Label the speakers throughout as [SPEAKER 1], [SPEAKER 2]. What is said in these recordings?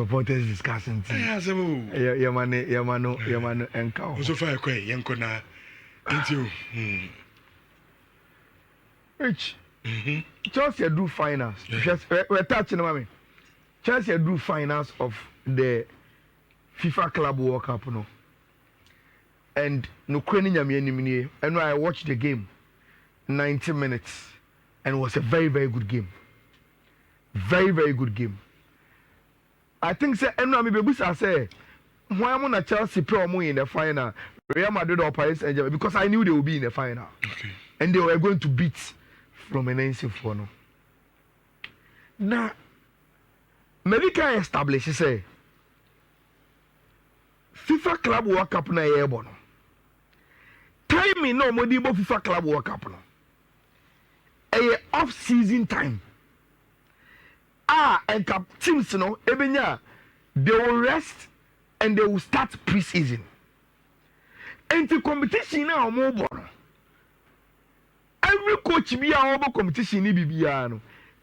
[SPEAKER 1] supporters discussing. Yamano, and cow.
[SPEAKER 2] Also, fire quay, Yankona. Into
[SPEAKER 1] Rich. Chelsea do finals. We're touching mommy. Chelsea do finals of the FIFA Club World Cup, no. And no craning yami and I watched the game 90 minutes and it was a very, very good game. Very, very good game. I think say and I say why am I Chelsea promo in the final? Real Madrid or Paris Saint-Germain because I knew they would be in the final.
[SPEAKER 2] Okay.
[SPEAKER 1] And they were going to beat Fluminense for no. Now, Medica established say FIFA Club World Cup na yebo no. Time no modibo FIFA Club World Cup no. A off season time. And cap teams no ebenya they will rest and they will start pre-season. And the competition now more bon. Every coach be a competition ni bibia no.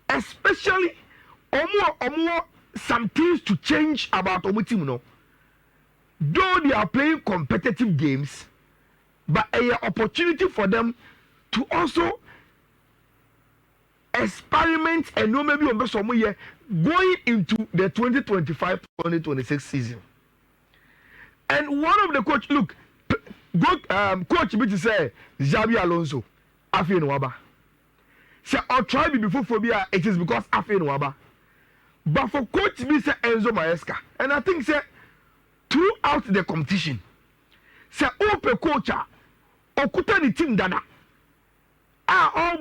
[SPEAKER 1] Especially omo some things to change about omo team no. Though they are playing competitive games, but an opportunity for them to also experiment and know maybe on some year going into the 2025-2026 season. And one of the coach, look, coach be to say Xabi Alonso, Afi Nwaba. Say I'll try before phobia, it is because Afi Nwaba. But for coach be say Enzo Maresca, and I think say throughout the competition, say ope coach okuta the team dada. All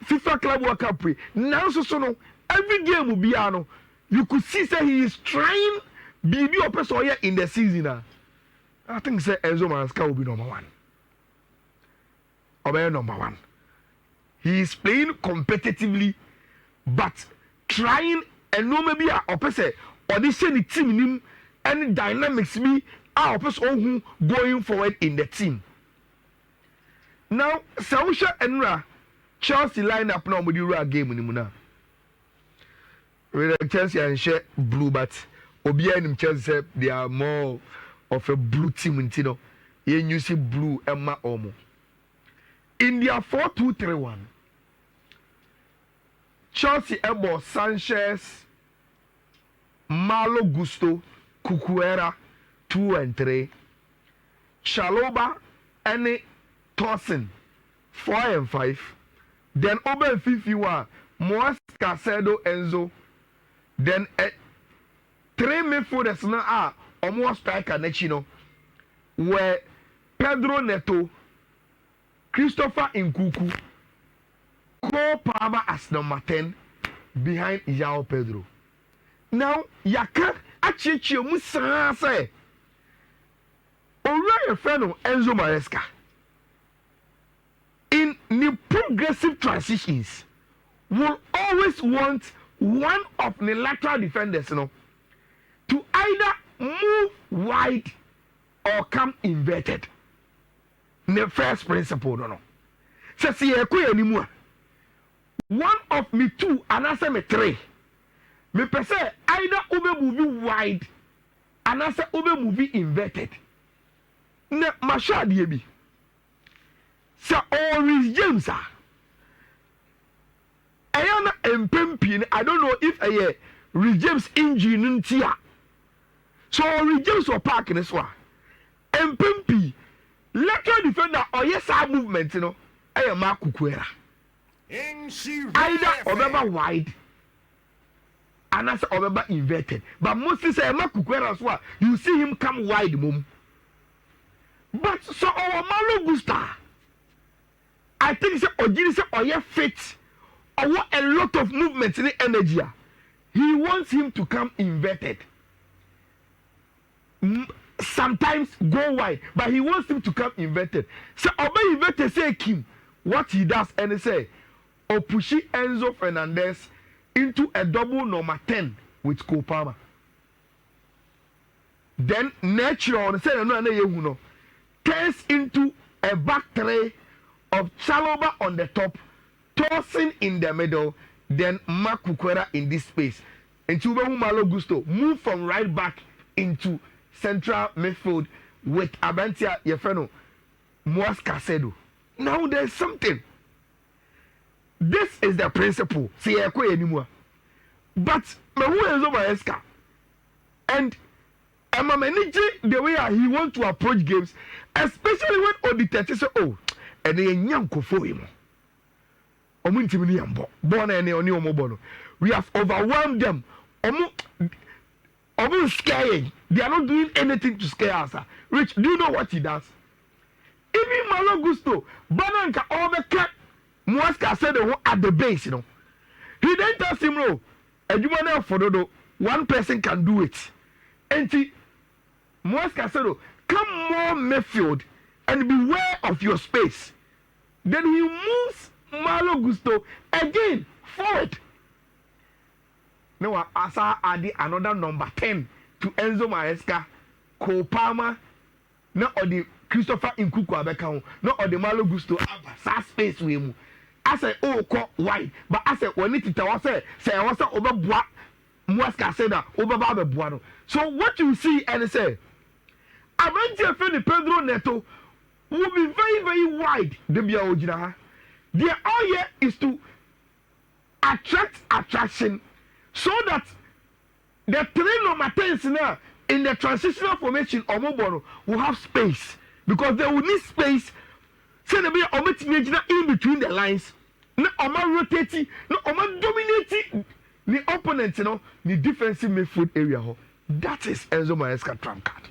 [SPEAKER 1] FIFA Club World Cup pre. Now so no every game will be ano. You could see say he is trying BB Opesoye in the season. I think say Enzo Maresca will be number one. Or number one. He is playing competitively, but trying and no maybe a Opese audition the team him and dynamics me our person going forward in the team. Now, Sausha Enra Chelsea lineup now with the game in Muna. With Chelsea and share blue, but Obia and Chelsea said they are more of a blue team in Tino. You see blue Emma Omo. In their 4-2-3-1, Chelsea Ebo Sanchez, Malo Gusto, Cucuera 2 and 3, Chaloba and Tosin 4 and 5. Then over Fiifi-Manfred, Maresca, Enzo. Then 3 midfielders now almost striker Nechino. Where Pedro Neto, Christopher Nkuku, Cole Palmer as number 10 behind João Pedro. Now, Yaka Achichi Musa say, Orion Feno Enzo Maresca. In the progressive transitions, will always want one of the lateral defenders, to either move wide or come inverted. The first principle, no. So see, anymore. One of me 2 and I say me 3. Me per se either ube movie wide and I say ube movie inverted. Ne masha diebi. So Oris James Ayana Mpempi, I don't know if a Rich James engine tia. So Rich James or park in this one. Mpempi lateral defender or yes our movement, I am Mark Cucuera. Either Obeba wide and as Obeba inverted. But mostly say Mark Cucuera as well. You see him come wide, mum. But so our Malo Gusta, I think say Ojini say Oye fit or what a lot of movement in the energy. He wants him to come inverted. Sometimes go wide, but he wants him to come inverted. So Obe inverted say Kim, what he does and he say, or pushi Enzo Fernandez into a double number 10 with Kopama. Then natural say no turns into a back three of Chaloba on the top, tossing in the middle, then Mark Cucuera in this space. Into Malo Gusto move from right back into central midfield with Abantia Yefeno Maresca. Now there's something. This is the principle. See, anymore. But Enzo Maresca and Emma manage the way he wants to approach games, especially when Oditete say, "Oh, and they yanko for him." We have overwhelmed them. Scaring. They are not doing anything to scare us. Rich, do you know what he does? Even Malo Gusto, Bananka overcut Maresca said at the base, He then tells him, no, and you want for Dodo, one person can do it. And Maresca said, come more midfield and beware of your space. Then he moves Malo Gusto again forward. Now, Asa added another number 10 to Enzo Maresca, Cole Palmer, not on the Christopher Nkuku Abeka, not on the Malo Gusto, Abba, space with him. I said, oh, call wide, but I said, when it was say I was over Bois, Maresca said that over Baba Buano. So, what you see and say, Amantia Feni Pedro Neto will be very, very wide, the Biaojina. Their all here is to attract attraction. So that the three number 10s now in the transitional formation of Mobono will have space because they will need space. So they be in between the lines. No, rotating, no, dominating the opponent, the defensive midfield area. That is Enzo Maresca trump card.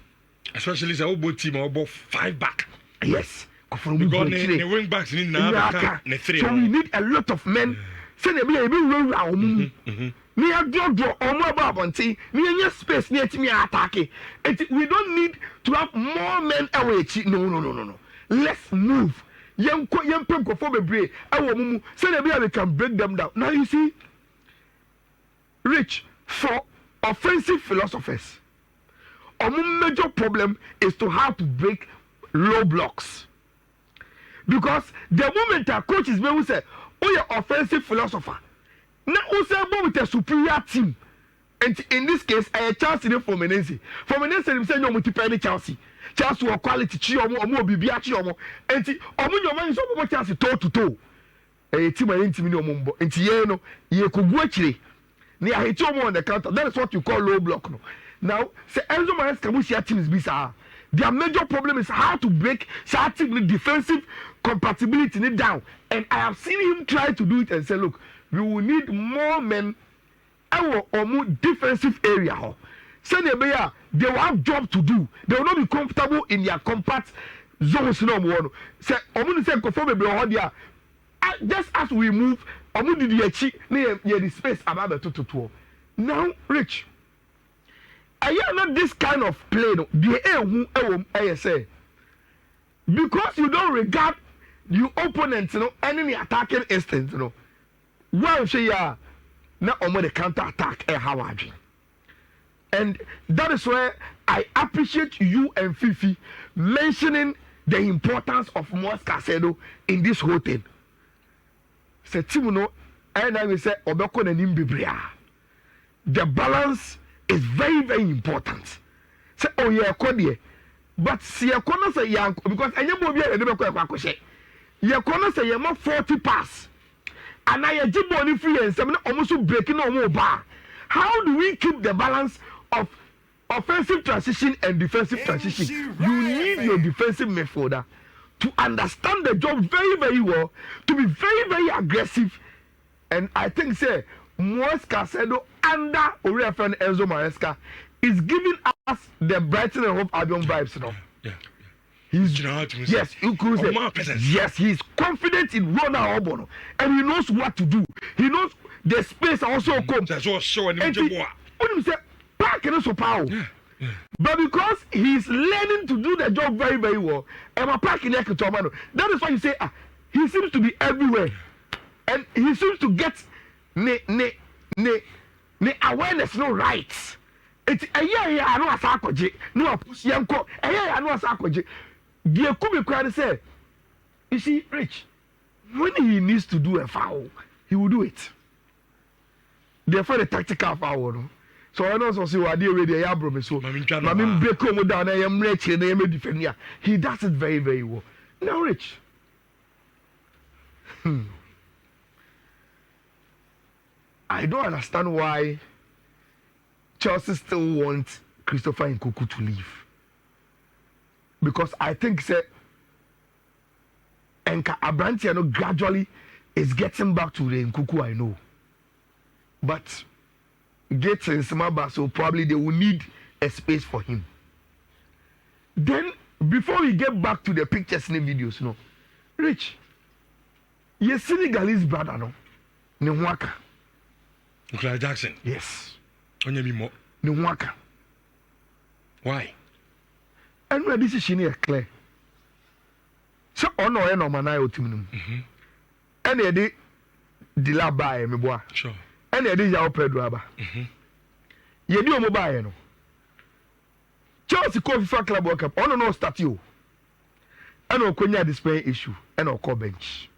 [SPEAKER 2] Especially the Obo team or 5 back.
[SPEAKER 1] Yes,
[SPEAKER 2] because the wing backs need now.
[SPEAKER 1] So we need a lot of men. So they be able to run around. We space near to me attacking. We don't need to have more men away. No. Let's move. Young people for the break. So we can break them down. Now you see, Rich, for offensive philosophers, our major problem is to how to break low blocks. Because the moment our coach is going to say, oh, you're offensive philosopher. Now, also with a superior team, and in this case, a chance in Fluminense. Fluminense say no multiple Chelsea. Chelsea or quality Chiomo or more Bibia Chiomo, and your man is so much Chelsea toe to toe. A team I ain't no mumbo, and Tieno, ye could go actually. Near Hitomo on the counter. That is what you call low block. No. Now, say Enzo Maresca, which your teams bizarre. Their major problem is how to break certain defensive compatibility down. And I have seen him try to do it and say, look, we will need more men or more defensive area. Say they will have job to do. They will not be comfortable in their compact zones. Say, just as we move, the space about the now, Rich, I am not this kind of play. Because you don't regard your opponent, any attacking instinct, Well, say now on the counter attack and that is where I appreciate you and Fifi mentioning the importance of Maresca in this whole thing. Say Timuno, and I will say Obeko and Nimbibria. The balance is very, very important. Say, oh yeah, Kodie, but see a corner say young because I never be a little bit. Your corner say you're 40 pass. And I have money free and some almost breaking on more bar. How do we keep the balance of offensive transition and defensive transition? You need your defensive midfielder to understand the job very, very well, to be very, very aggressive. And I think, say, Maresca under Oriafen Enzo Maresca is giving us the Brighton and Hove Albion vibes,
[SPEAKER 2] Yeah.
[SPEAKER 1] Yes, you could say, yes, he's confident in Ronald Obono, and he knows what to do. He knows the space also comes.
[SPEAKER 2] That's what showing
[SPEAKER 1] him. When you say park and so power, but because he's learning to do the job very, very well, and my park in that is why you say he seems to be everywhere, and he seems to get the awareness, no rights. It's a year I know as Akwaji, no Yanko, a year I know as Akwaji. Dear Kubi cried say, you see, Rich, when he needs to do a foul, he will do it. they for the tactical foul. So I know so see what they already ya bro me so. Mami break him down and I'm rich and I'm defend ya. He does it very very well. Now Rich. I don't understand why Chelsea still want Christopher Nkunku to leave. Because I think say Enka Abrantiano gradually is getting back to the Nkunku I know. But Gates and Smaba, so probably they will need a space for him. Then, before we get back to the pictures and the videos, no, Rich, your Senegalese brother, no, Nwaka.
[SPEAKER 2] Nicolas Jackson.
[SPEAKER 1] Yes.
[SPEAKER 2] Onyemimo.
[SPEAKER 1] Nwaka.
[SPEAKER 2] Why?
[SPEAKER 1] And when this is clear. So, on no man, I owe him. And they did the lab by me, boy.
[SPEAKER 2] Sure.
[SPEAKER 1] And they did your Pedro Abba. You do mobile, no. Chelsea FIFA Club World Cup. On no start you. And no Konya display issue. And no call bench.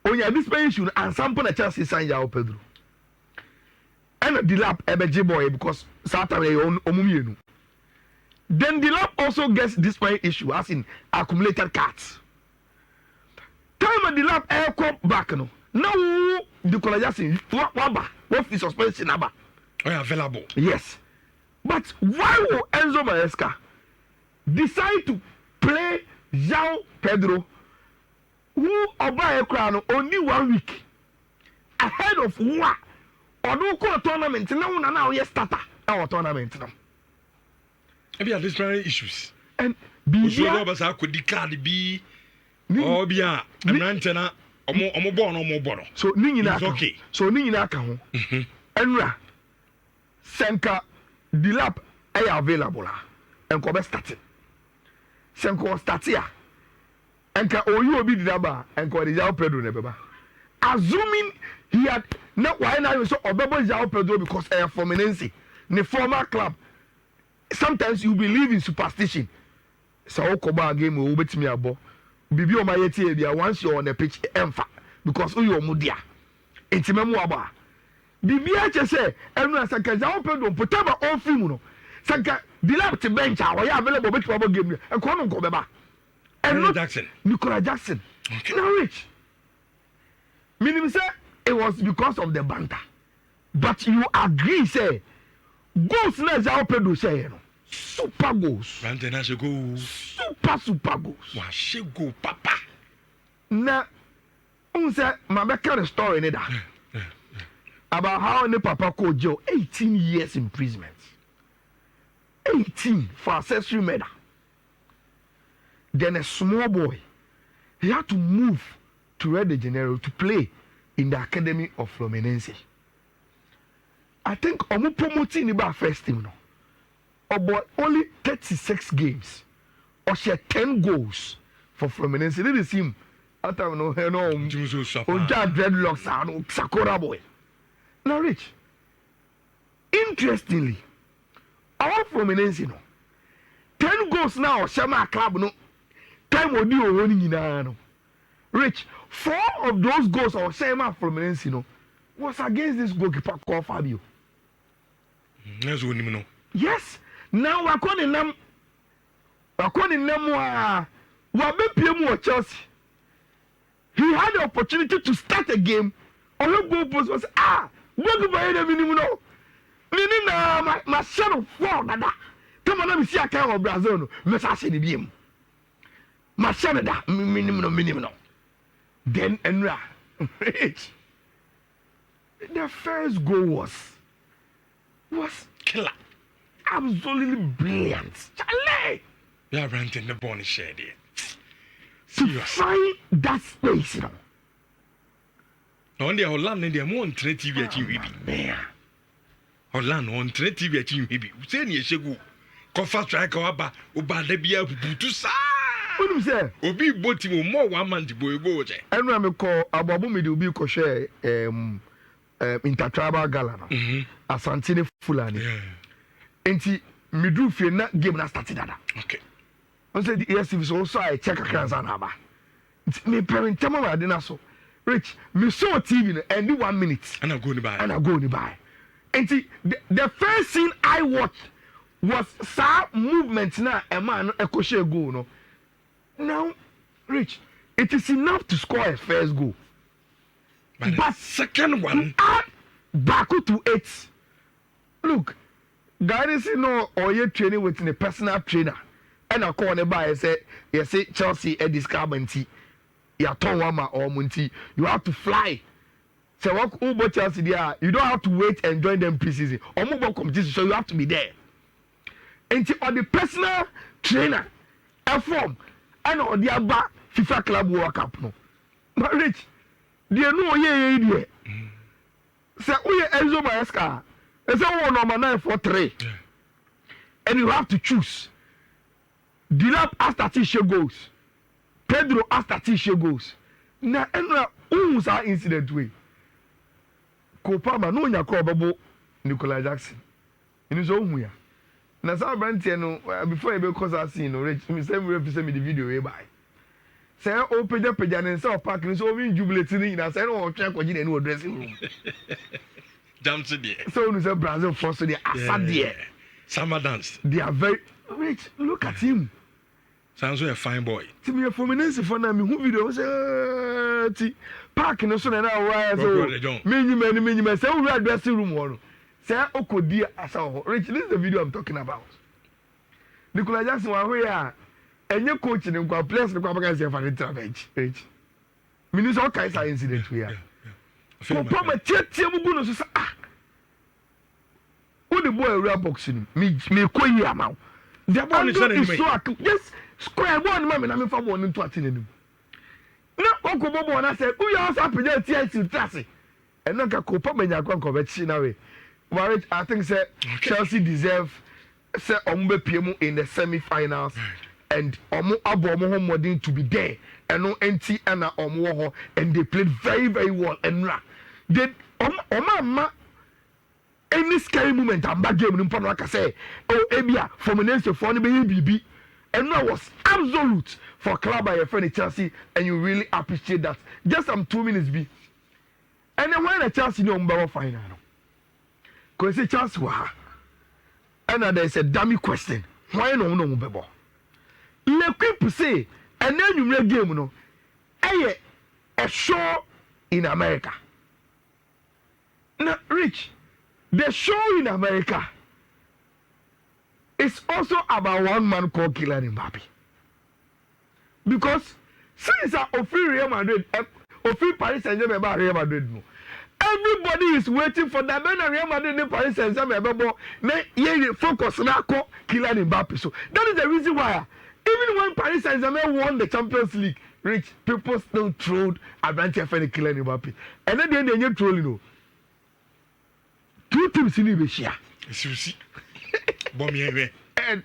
[SPEAKER 1] On your display issue, and some point Chelsea sign your Pedro. And the lap ebeji boy because Saturday on Omumienu. Then the lap also gets display issue as in accumulated cards. Time at the lap air come back no. Now the Jackson what is suspension number?
[SPEAKER 2] Oh, available.
[SPEAKER 1] Yes. But why will Enzo Maresca decide to play João Pedro, who obey a crown only 1 week ahead of what? Or no call tournament now yes starter our tournament now.
[SPEAKER 2] Maybe at least issues.
[SPEAKER 1] And
[SPEAKER 2] Bibia could declare be or be a antena or
[SPEAKER 1] so Nina
[SPEAKER 2] okay.
[SPEAKER 1] So Nina can Enra Senka the lap are available and Kobe started. Senko startia and can you be the number and call the João Pedro never. Assuming he had not why now you saw Obebo João Pedro because I am Fluminense, the former club. Sometimes you believe in superstition. So Koba game will bet me abo. Bibi o mayeti dia once you're on the pitch emfa because you mudia. Intimemu aba. Bibi ache say enu asaka João Pedro potaba on film no. Sanka dilap to bench or ya available bet abo game e ko no ko beba.
[SPEAKER 2] Nicolas Jackson.
[SPEAKER 1] Nicolas Jackson.
[SPEAKER 2] Okay.
[SPEAKER 1] Now Rich. Meaning say it was because of the banter. But you agree say goals na João Pedro say no. Super goals.
[SPEAKER 2] Brandon should go.
[SPEAKER 1] Super goals.
[SPEAKER 2] Wa she go papa.
[SPEAKER 1] Na unse mabeka the story in that. About how the papa called Joe 18 years imprisonment. 18 for accessory murder. Then a small boy, he had to move to Rio de Janeiro to play in the academy of Fluminense. I think Omu promoting the first team no. About only 36 games. Or share 10 goals for Fluminense. This is him. After no dreadlocks and Sakura boy. Now Rich. Interestingly, our Fluminense no. 10 goals now Shama club no. Time odi o woni nyina no. Rich, 4 of those goals or Shama Fluminense no was against this goalkeeper called Fabio. Yes. Now we're calling them Chelsea. He had the opportunity to start a game. All the goal post was what by the minimum no. Meaning my son of 4 nada. Come on, let me see a kind of Brazil no. Message in the game. My son da minimum no. Then Enra. The first goal was
[SPEAKER 2] killer.
[SPEAKER 1] Absolutely brilliant. Charlie!
[SPEAKER 2] Yeah, ranting the bonnie shed here.
[SPEAKER 1] To find that space, you know.
[SPEAKER 2] On the Holland, and they're more on TV at you,
[SPEAKER 1] man.
[SPEAKER 2] Holland on TV at you, maybe. Say, you should go. Coffee strike or Oba the beer to sa.
[SPEAKER 1] What do you say?
[SPEAKER 2] Obi boating more 1 month to boy go.
[SPEAKER 1] And when we call Ababumi to be kosher intertribal gala. Asantine Fulani.
[SPEAKER 2] Yeah.
[SPEAKER 1] Enti midru fie na game na start dada.
[SPEAKER 2] Okay.
[SPEAKER 1] On say the ESTV so I check akran za na ba. Me parent tema wa de na so. Rich, me saw TV and do 1 minute.
[SPEAKER 2] And I go by.
[SPEAKER 1] And I go by. And see, the first scene I watched was sa movement na a man a crochet goal. No. Now, Rich, it is enough to score a first goal.
[SPEAKER 2] But second one,
[SPEAKER 1] add back to 8. Look, guys, or you're training with a personal trainer. And I call the buy and say, you say Chelsea at this carbon you're Tonwama or Munti, you have to fly. So what Uber Chelsea there, you don't have to wait and join them preseason or mobile competition, so you have to be there. And on the personal trainer, a form, and on the other FIFA Club World Cup. No, but Rich, they know yeah. So we Enzo Maresca, it's a 1 number 943, and you have to choose. Dilap has 30 goals. Pedro has 30 goals. Now, who's our incident way? Kopama no nya call babo Nicola Jackson. In so hu ya. Na sa brantie no before e be cause I see no rich me say me represent me the video we buy. Say o peja ne say park ni so we jubilate ni na say no twa kwaji na ni dressing room.
[SPEAKER 2] Jam to there.
[SPEAKER 1] So no say Brazil for so they asa there.
[SPEAKER 2] Summer dance.
[SPEAKER 1] They are very rich. Look at him.
[SPEAKER 2] Sounds like a fine boy.
[SPEAKER 1] To me for me for na me who video say park no so na why so many say we dressing room one. Say okodi asa ho. Rich, this is the video I'm talking about. Nicola Jackson wa ho ya enye coach ni kwa players ni kwa baka say for the bench. Rich. Minister all kinds of incident we are. For proper tie mu gu no so ah. Who the boy real boxing me ko yi amount. The ball is so yes square one man na me fa ball into atin na okobobo na say we also appeal to trust and no ka kopa menya kwa be chi na we marriage I think say Chelsea deserve say ombe piemu in the semi-finals and omo abo omo homodin to be there and no enti and omo ho and they played very very well and they omo any scary moment and bad game no like I say oh ebia Fluminense for no be bibi and that was absolute for club by your friend Chelsea and you really appreciate that just some 2 minutes be and then when the Chelsea no number final because say Chelsea wa and there is a dummy question why no mbebo le quick say and then you play game no a show in America now Rich the show in America is also about one man called Kylian Mbappe. Because since of Real Madrid, of Paris Saint-Germain about Real Madrid, everybody is waiting for that. When Real Madrid and Paris Saint-Germain, focus on Kylian Mbappe. So that is the reason why, even when Paris Saint-Germain won the Champions League, Rich people still trolled Advantage for Kylian Mbappe. And then they are trolling. 2 teams in Asia. And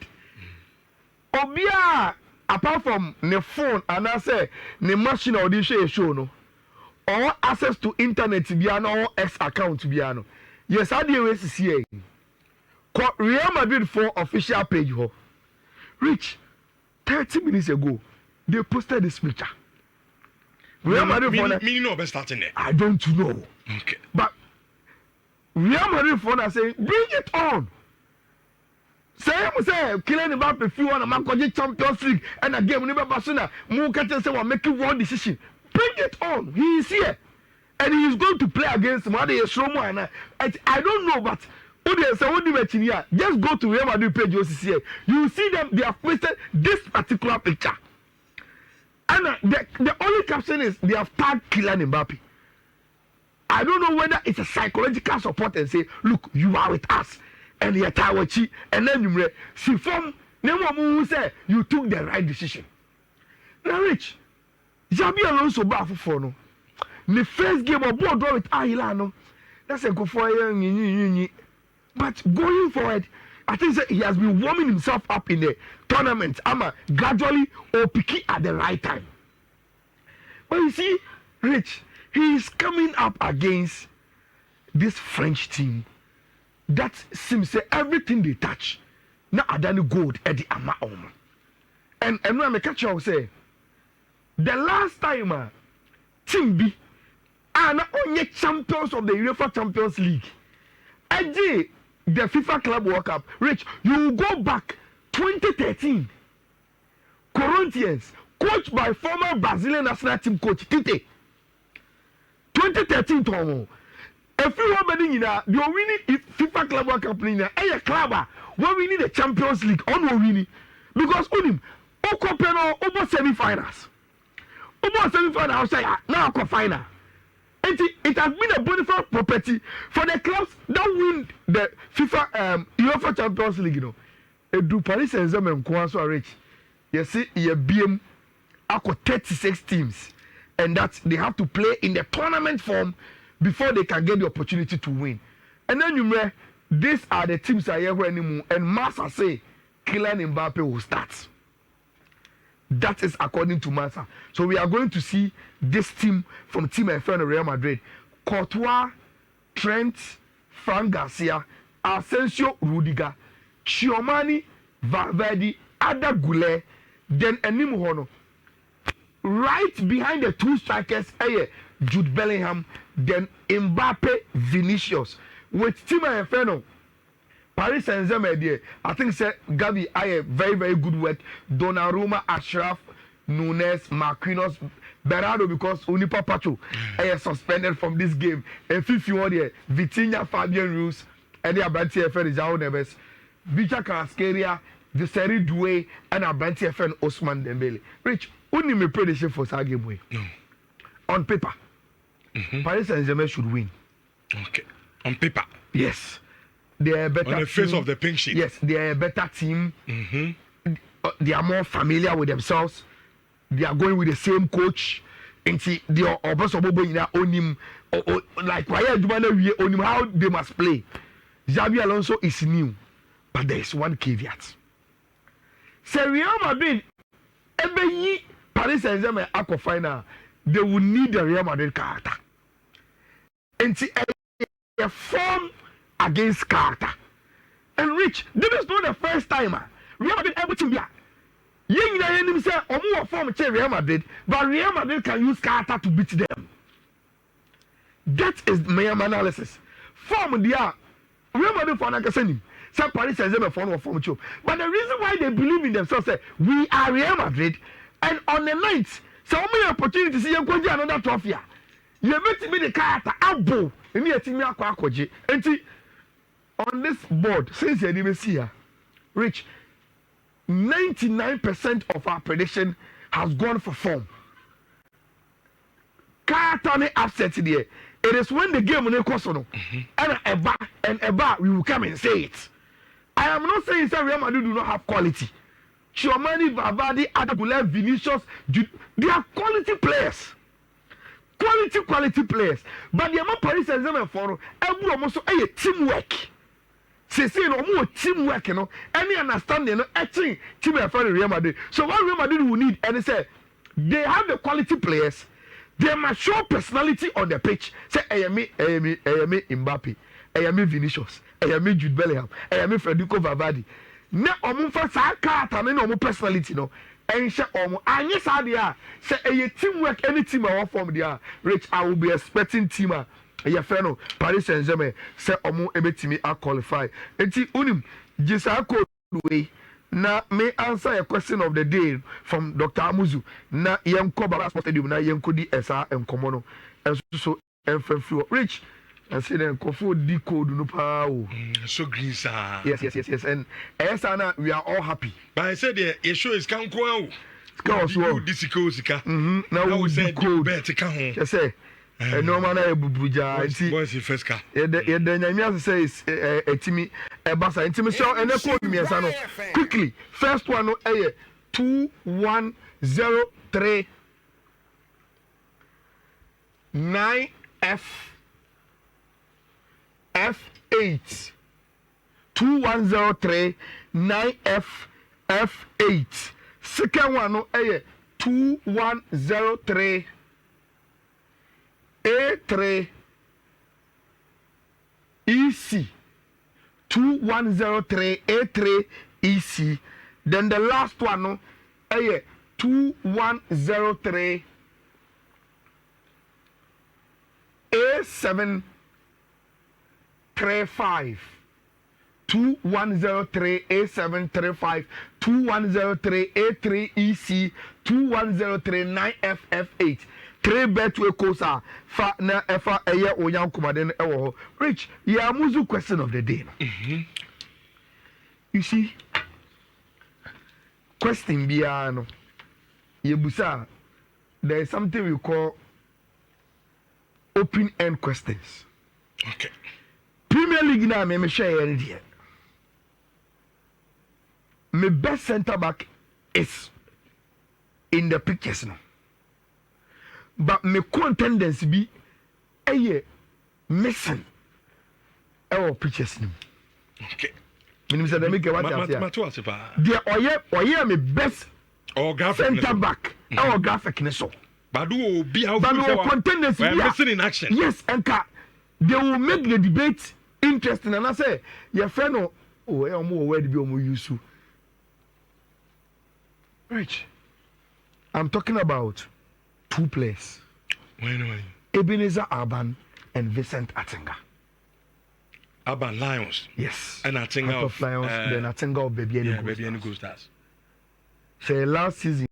[SPEAKER 1] Obia, apart from the phone and I say the machine or the show no, or access to internet biano or X account biano. Yes, I do see Real Madrid for official page ho. Rich, 30 minutes ago, they posted this picture. Real Madrid for
[SPEAKER 2] me no best starting there.
[SPEAKER 1] I don't know.
[SPEAKER 2] Okay.
[SPEAKER 1] But Real Madrid for that saying, bring it on. Say Kylian Mbappe few on a man Champions League and a game never Barcelona. Mu catch say one making one decision. Bring it on. He is here. And he is going to play against Madrid Stromo and I don't know but just go to Real Madrid page OCCA. You see them, they have posted this particular picture. And the only caption is they have tagged Kylian Mbappe. I don't know whether it's a psychological support and say, look, you are with us. And the Atawachi, and then you see from who say you took the right decision. Now, Rich, Jabi Alonso back for no. The first game of board draw with Ahilano, that's a good for you. But going forward, I think that he has been warming himself up in the tournament, gradually or picky at the right time. But you see, Rich, he is coming up against this French team that seems say everything they touch na adani gold at the ama and when I catch you say the last time team B and only champions of the UEFA Champions League. AJ, the FIFA Club World Cup. Rich, you go back 2013. Corinthians, coached by former Brazilian national team coach Tite. 2013 Tomo. Everyone in the winning FIFA Club World Cup in a club where we need the Champions League on winning because on him, over semi-finals. Over semi-finals, I say now final. It has been a bonafide property for the clubs that win the FIFA UEFA Champions League. You know, do Paris Saint-Germain so rich. You see, you BM, I got 36 teams, and that they have to play in the tournament form before they can get the opportunity to win. And then you know, these are the teams I hear anymore. And Massa say, Kylian Mbappe will start. That is according to Massa. So we are going to see this team from Team FN Real Madrid. Courtois, Trent, Frank Garcia, Asensio, Rudiger, Chiomani, Valverde, Ada Goulet, then Enimo. Right behind the two strikers, Jude Bellingham, then Mbappe, Vinicius. With Team FN, Paris Saint-Germain, I think Gavi, I very, very good work. Donnarumma, Ashraf, Nunes, Marquinhos, Berardo, because Unipa Pacho is suspended from this game. And Fiifi-Manfred, Vitinha, Fabian Ruiz, and the Abanti FN is our Neves, Vicha Carrasqueria, the Seri Doué, and Abanti FN Osman Dembele. Rich, only me prediction for that game way.
[SPEAKER 2] No.
[SPEAKER 1] On paper, Paris Saint-Germain should win.
[SPEAKER 2] Okay. On paper.
[SPEAKER 1] Yes. They are better.
[SPEAKER 2] On the face
[SPEAKER 1] team.
[SPEAKER 2] of the pink sheet.
[SPEAKER 1] Yes, they are a better team. They are more familiar with themselves. They are going with the same coach. And see, they are also on him. Like why on him how they must play. Xabi Alonso is new, but there is one caveat. Say Real Madrid, every Paris Saint-Germain aqua final, they will need the Real Madrid character. And see a form against Carter. And Rich, this is not the first time Real Madrid everything here. You know, say, or form Real Madrid, but Real Madrid can use Carter to beat them. That is my analysis. Form the Real Madrid for Nakaseni. Some Paris Saint-Germain form job. But the reason why they believe in themselves is we are Real Madrid, and on the night, so many opportunities to see you go to another trophy. You bet me the Carter, Abo, and you see me akwakoji. And see, on this board, since you didn't see her, Rich, 99% of our prediction has gone for form. Carton upset there. It is when the game will cost on and a bar we will come and say it. I am not saying that Real Madrid do not have quality. Chiomani, Valverde, Adagula, Vinicius, they are quality players. Quality players. But the amount Paris Saint-Germain for every almost a teamwork. Say no more teamwork, you know. Any understanding, team for Real Madrid. So what Real Madrid will need, and they say they have the quality players. They must show personality on the pitch. Say, Ayami Mbappe, Ayami Vinicius, Ayami Jude Bellingham, Ayami Federico Valverde. Ne omunfa sa card and no personality no. And say anye sa dia say a teamwork any team I want from there. Rich, I will be expecting team your friend Paris Saint-Germain say omo ebetimi a qualify. Enti unim jisa code way. Na may answer a question of the day from Dr. Amuzu. Na yenko baba stadium na yenko di esa enkomo no. And so enfreflu Rich and say then kofu di code no pa o.
[SPEAKER 2] So green sir.
[SPEAKER 1] Yes. And Esana we are all happy.
[SPEAKER 2] But I said the show is kan kwa o.
[SPEAKER 1] Ska so.
[SPEAKER 2] This sika.
[SPEAKER 1] Now we say
[SPEAKER 2] code bet ka ho.
[SPEAKER 1] Yes say. No man na ebubuja nti.
[SPEAKER 2] What's the first car?
[SPEAKER 1] The nyamia say is etimi ebasa ntimi show and code me no. Quickly. First one no 2103 9F F8 2103 9F F8. Second one no 2103 A3 EC 2103 A3 EC. Then the last one no 2103 A735 2103 A735 2103 A3EC 2103 9FF8 3 betway kosa fa na efa eye onyan komade ewo ho. Rich, yeah, muzu question of the day. You see, question biya no yebusa, there is something we call open end questions.
[SPEAKER 2] Okay.
[SPEAKER 1] Premier League na me share here. My best centre back is in the pictures now. But my contenders be missing our pictures now.
[SPEAKER 2] Okay.
[SPEAKER 1] Minister they make what they oye my best centre back our graphic so.
[SPEAKER 2] But do be how
[SPEAKER 1] contenders be
[SPEAKER 2] missing in action.
[SPEAKER 1] Yes, and they will make the debate interesting. And I say, your friend, oh, more where to be more useful. Rich, I'm talking about 2 players.
[SPEAKER 2] When?
[SPEAKER 1] Ebenezer Urban and Vincent Attinga.
[SPEAKER 2] Urban Lions.
[SPEAKER 1] Yes.
[SPEAKER 2] And Attinga
[SPEAKER 1] of Lions, then Attinga of Baby and
[SPEAKER 2] Baby and Good Stars.
[SPEAKER 1] Say last season.